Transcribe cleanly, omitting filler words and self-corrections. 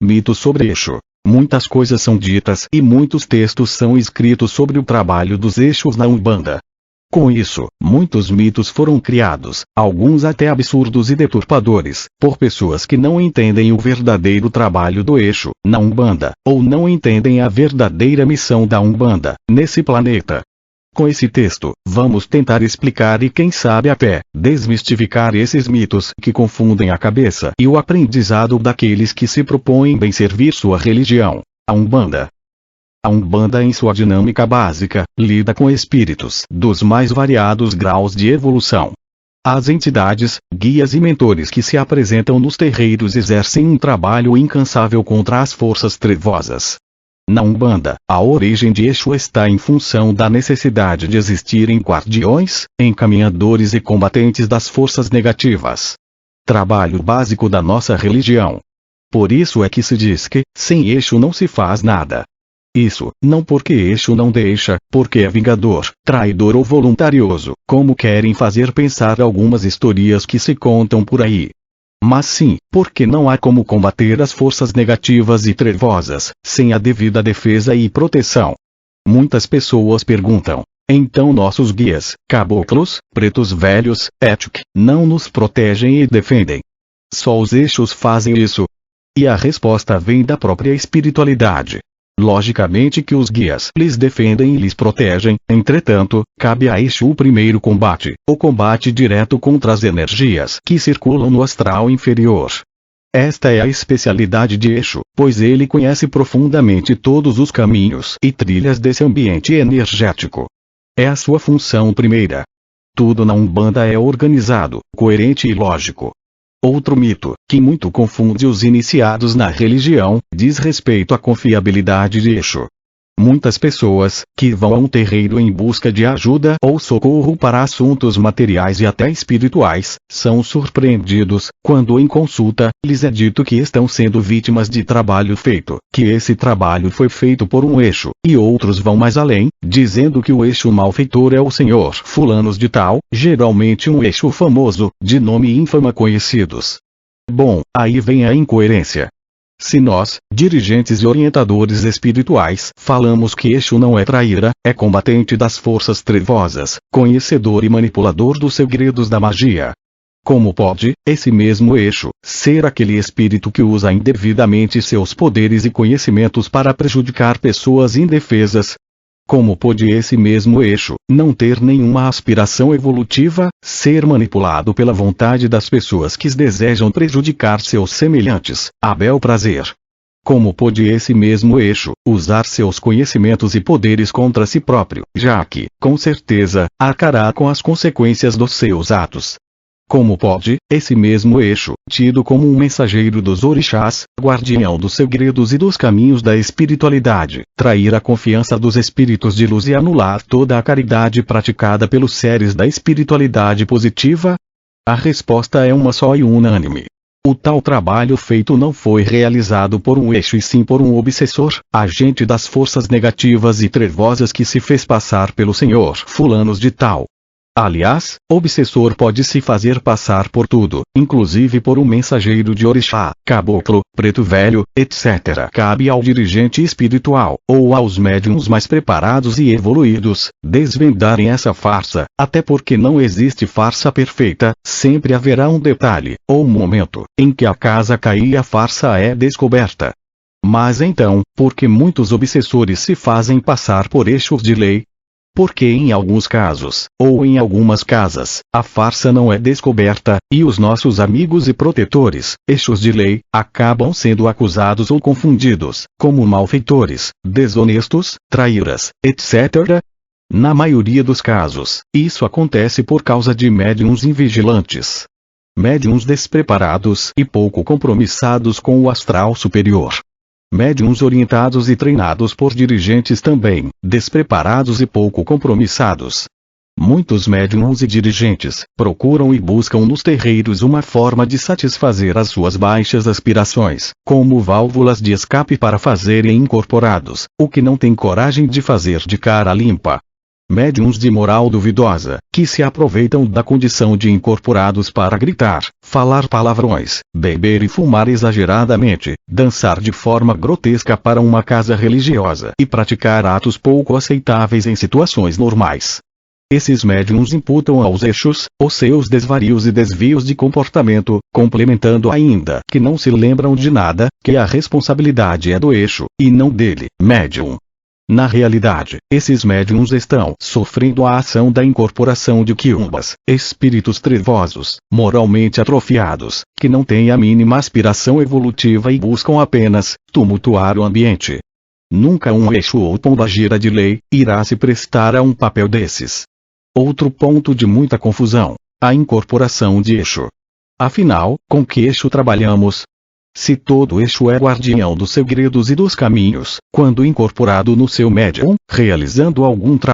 Mitos sobre Exu. Muitas coisas são ditas e muitos textos são escritos sobre o trabalho dos Exus na Umbanda. Com isso, muitos mitos foram criados, alguns até absurdos e deturpadores, por pessoas que não entendem o verdadeiro trabalho do Exu na Umbanda, ou não entendem a verdadeira missão da Umbanda nesse planeta. Com esse texto, vamos tentar explicar e quem sabe até desmistificar esses mitos que confundem a cabeça e o aprendizado daqueles que se propõem bem servir sua religião, a Umbanda. A Umbanda, em sua dinâmica básica, lida com espíritos dos mais variados graus de evolução. As entidades, guias e mentores que se apresentam nos terreiros exercem um trabalho incansável contra as forças trevosas. Na Umbanda, a origem de Exu está em função da necessidade de existirem guardiões, encaminhadores e combatentes das forças negativas. Trabalho básico da nossa religião. Por isso é que se diz que, sem Exu não se faz nada. Isso, não porque Exu não deixa, porque é vingador, traidor ou voluntarioso, como querem fazer pensar algumas historias que se contam por aí. Mas sim, porque não há como combater as forças negativas e trevosas, sem a devida defesa e proteção. Muitas pessoas perguntam, então nossos guias, caboclos, pretos velhos, etc., não nos protegem e defendem? Só os Exus fazem isso? E a resposta vem da própria espiritualidade. Logicamente que os guias lhes defendem e lhes protegem, entretanto, cabe a Exu o primeiro combate, o combate direto contra as energias que circulam no astral inferior. Esta é a especialidade de Exu, pois ele conhece profundamente todos os caminhos e trilhas desse ambiente energético. É a sua função primeira. Tudo na Umbanda é organizado, coerente e lógico. Outro mito, que muito confunde os iniciados na religião, diz respeito à confiabilidade de Exu. Muitas pessoas, que vão a um terreiro em busca de ajuda ou socorro para assuntos materiais e até espirituais, são surpreendidos, quando em consulta, lhes é dito que estão sendo vítimas de trabalho feito, que esse trabalho foi feito por um Exu, e outros vão mais além, dizendo que o Exu malfeitor é o senhor fulanos de tal, geralmente um Exu famoso, de nome e infama conhecidos. Bom, aí vem a incoerência. Se nós, dirigentes e orientadores espirituais, falamos que Exu não é traíra, é combatente das forças trevosas, conhecedor e manipulador dos segredos da magia. Como pode, esse mesmo Exu, ser aquele espírito que usa indevidamente seus poderes e conhecimentos para prejudicar pessoas indefesas? Como pode esse mesmo Exu não ter nenhuma aspiração evolutiva, ser manipulado pela vontade das pessoas que desejam prejudicar seus semelhantes, a bel prazer? Como pode esse mesmo Exu usar seus conhecimentos e poderes contra si próprio, já que, com certeza, arcará com as consequências dos seus atos? Como pode, esse mesmo Exu, tido como um mensageiro dos orixás, guardião dos segredos e dos caminhos da espiritualidade, trair a confiança dos espíritos de luz e anular toda a caridade praticada pelos seres da espiritualidade positiva? A resposta é uma só e unânime. O tal trabalho feito não foi realizado por um Exu e sim por um obsessor, agente das forças negativas e trevosas que se fez passar pelo senhor fulanos de tal. Aliás, obsessor pode se fazer passar por tudo, inclusive por um mensageiro de orixá, caboclo, preto velho, etc. Cabe ao dirigente espiritual, ou aos médiuns mais preparados e evoluídos, desvendarem essa farsa, até porque não existe farsa perfeita, sempre haverá um detalhe, ou momento, em que a casa cai e a farsa é descoberta. Mas então, por que muitos obsessores se fazem passar por Exus de lei? Porque em alguns casos, ou em algumas casas, a farsa não é descoberta, e os nossos amigos e protetores, Exus de lei, acabam sendo acusados ou confundidos, como malfeitores, desonestos, traíras, etc. Na maioria dos casos, isso acontece por causa de médiuns invigilantes. Médiuns despreparados e pouco compromissados com o astral superior. Médiuns orientados e treinados por dirigentes também, despreparados e pouco compromissados. Muitos médiuns e dirigentes procuram e buscam nos terreiros uma forma de satisfazer as suas baixas aspirações, como válvulas de escape para fazerem incorporados, o que não tem coragem de fazer de cara limpa. Médiuns de moral duvidosa, que se aproveitam da condição de incorporados para gritar, falar palavrões, beber e fumar exageradamente, dançar de forma grotesca para uma casa religiosa e praticar atos pouco aceitáveis em situações normais. Esses médiuns imputam aos exus os seus desvarios e desvios de comportamento, complementando ainda que não se lembram de nada, que a responsabilidade é do exu, e não dele, médium. Na realidade, esses médiuns estão sofrendo a ação da incorporação de quiumbas, espíritos trevosos, moralmente atrofiados, que não têm a mínima aspiração evolutiva e buscam apenas tumultuar o ambiente. Nunca um exu ou pombagira de lei irá se prestar a um papel desses. Outro ponto de muita confusão: a incorporação de exu. Afinal, com que exu trabalhamos? Se todo exu é guardião dos segredos e dos caminhos, quando incorporado no seu médium, realizando algum trabalho